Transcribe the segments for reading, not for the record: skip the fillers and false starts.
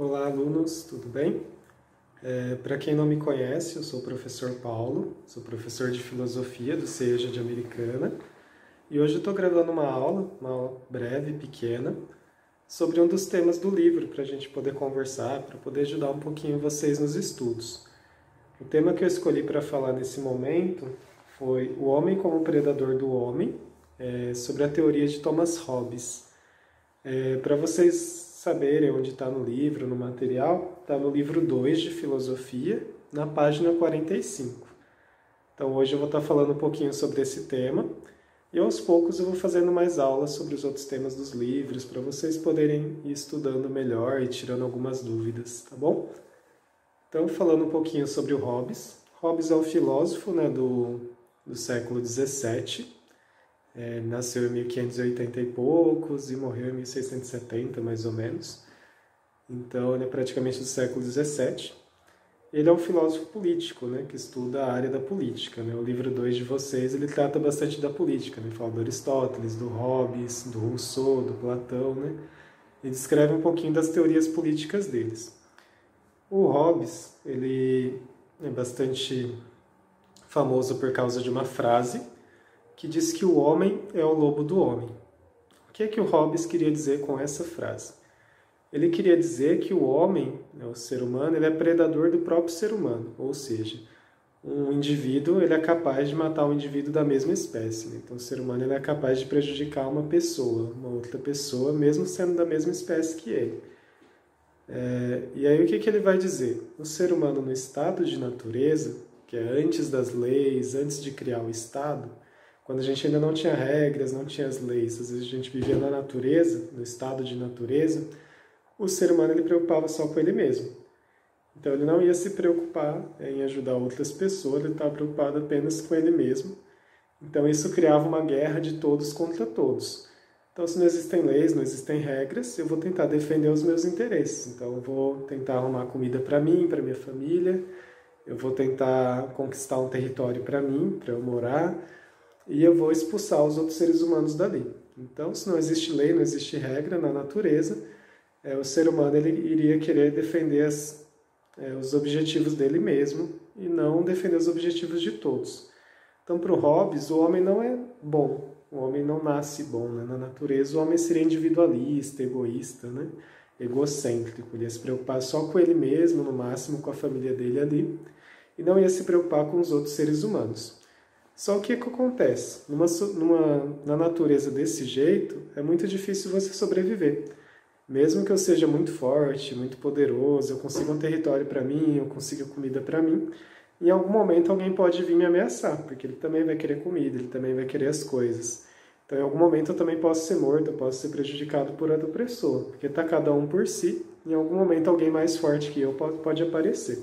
Olá, alunos, tudo bem? Para quem não me conhece, eu sou o professor Paulo, sou professor de filosofia do CEJA de Americana e hoje eu estou gravando uma aula breve, pequena, sobre um dos temas do livro para a gente poder conversar, para poder ajudar um pouquinho vocês nos estudos. O tema que eu escolhi para falar nesse momento foi O Homem como Predador do Homem, sobre a teoria de Thomas Hobbes. Para vocês saberem onde está no livro, no material, está no livro 2 de Filosofia, na página 45. Então hoje eu vou estar falando um pouquinho sobre esse tema e aos poucos eu vou fazendo mais aulas sobre os outros temas dos livros para vocês poderem ir estudando melhor e tirando algumas dúvidas, tá bom? Então falando um pouquinho sobre o Hobbes. Hobbes é um filósofo, do século XVII. Nasceu em 1580 e poucos e morreu em 1670, mais ou menos. Então, ele é praticamente do século XVII. Ele é um filósofo político, que estuda a área da política. O livro 2 de vocês, ele trata bastante da política. Ele fala do Aristóteles, do Hobbes, do Rousseau, do Platão. Ele descreve um pouquinho das teorias políticas deles. O Hobbes, ele é bastante famoso por causa de uma frase que diz que o homem é o lobo do homem. O que é que o Hobbes queria dizer com essa frase? Ele queria dizer que o homem, o ser humano, ele é predador do próprio ser humano, ou seja, um indivíduo ele é capaz de matar um indivíduo da mesma espécie. Então o ser humano ele é capaz de prejudicar uma outra pessoa, mesmo sendo da mesma espécie que ele. E aí o que ele vai dizer? O ser humano no estado de natureza, que é antes das leis, antes de criar o Estado, quando a gente ainda não tinha regras, não tinha as leis, às vezes a gente vivia na natureza, no estado de natureza, o ser humano ele preocupava só com ele mesmo. Então ele não ia se preocupar em ajudar outras pessoas, ele estava preocupado apenas com ele mesmo. Então isso criava uma guerra de todos contra todos. Então se não existem leis, não existem regras, eu vou tentar defender os meus interesses. Então eu vou tentar arrumar comida para mim, para minha família, eu vou tentar conquistar um território para mim, para eu morar, e eu vou expulsar os outros seres humanos dali. Então, se não existe lei, não existe regra na natureza, o ser humano ele iria querer defender os objetivos dele mesmo e não defender os objetivos de todos. Então, para o Hobbes, o homem não é bom, o homem não nasce bom. Na natureza, o homem seria individualista, egoísta, egocêntrico. Ele ia se preocupar só com ele mesmo, no máximo com a família dele ali, e não ia se preocupar com os outros seres humanos. Só o que acontece? Na natureza desse jeito, é muito difícil você sobreviver. Mesmo que eu seja muito forte, muito poderoso, eu consiga um território para mim, eu consiga comida para mim, em algum momento alguém pode vir me ameaçar, porque ele também vai querer comida, ele também vai querer as coisas. Então, em algum momento eu também posso ser morto, eu posso ser prejudicado por outra pessoa, porque está cada um por si, em algum momento alguém mais forte que eu pode aparecer.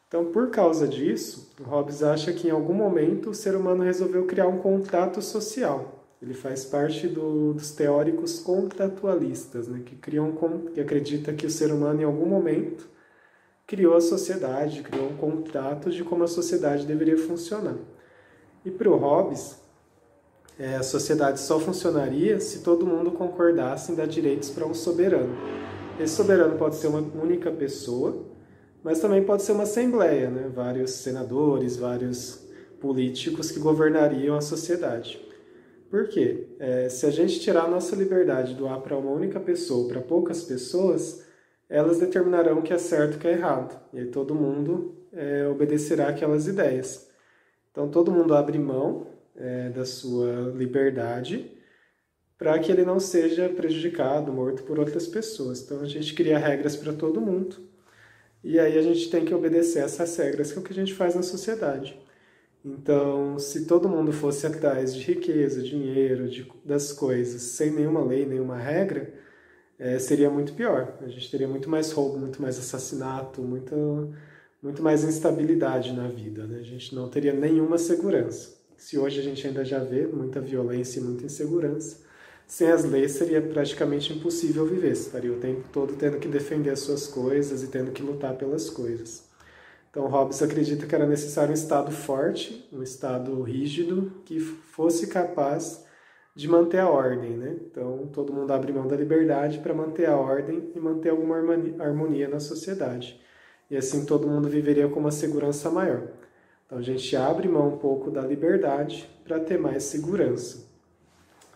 Então, por causa disso, o Hobbes acha que em algum momento o ser humano resolveu criar um contato social. Ele faz parte dos teóricos contatualistas, que acredita que o ser humano em algum momento criou a sociedade, criou um contato de como a sociedade deveria funcionar. E para o Hobbes, a sociedade só funcionaria se todo mundo concordasse em dar direitos para um soberano. Esse soberano pode ser uma única pessoa, mas também pode ser uma assembleia, vários senadores, vários políticos que governariam a sociedade. Por quê? Se a gente tirar a nossa liberdade e doar para uma única pessoa ou para poucas pessoas, elas determinarão o que é certo e o que é errado. E aí todo mundo obedecerá aquelas ideias. Então todo mundo abre mão da sua liberdade para que ele não seja prejudicado, morto por outras pessoas. Então a gente cria regras para todo mundo. E aí a gente tem que obedecer essas regras, que é o que a gente faz na sociedade. Então, se todo mundo fosse atrás de riqueza, dinheiro, das coisas, sem nenhuma lei, nenhuma regra, seria muito pior. A gente teria muito mais roubo, muito mais assassinato, muito mais instabilidade na vida. A gente não teria nenhuma segurança. Se hoje a gente ainda já vê muita violência e muita insegurança, sem as leis seria praticamente impossível viver. Você estaria o tempo todo tendo que defender as suas coisas e tendo que lutar pelas coisas. Então Hobbes acredita que era necessário um Estado forte, um Estado rígido, que fosse capaz de manter a ordem, né? Então, todo mundo abre mão da liberdade para manter a ordem e manter alguma harmonia na sociedade. E assim todo mundo viveria com uma segurança maior. Então, a gente abre mão um pouco da liberdade para ter mais segurança.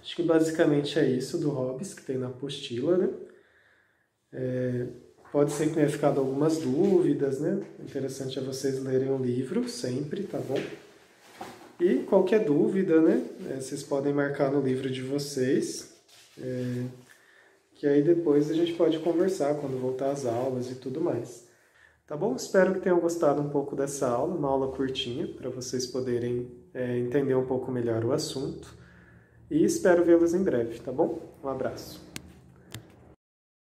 Acho que basicamente é isso do Hobbes, que tem na apostila, né? Pode ser que tenha ficado algumas dúvidas, né? O interessante é vocês lerem o livro sempre, tá bom? E qualquer dúvida, né? Vocês podem marcar no livro de vocês, que aí depois a gente pode conversar quando voltar às aulas e tudo mais. Tá bom? Espero que tenham gostado um pouco dessa aula, uma aula curtinha, para vocês poderem entender um pouco melhor o assunto. E espero vê-los em breve, tá bom? Um abraço.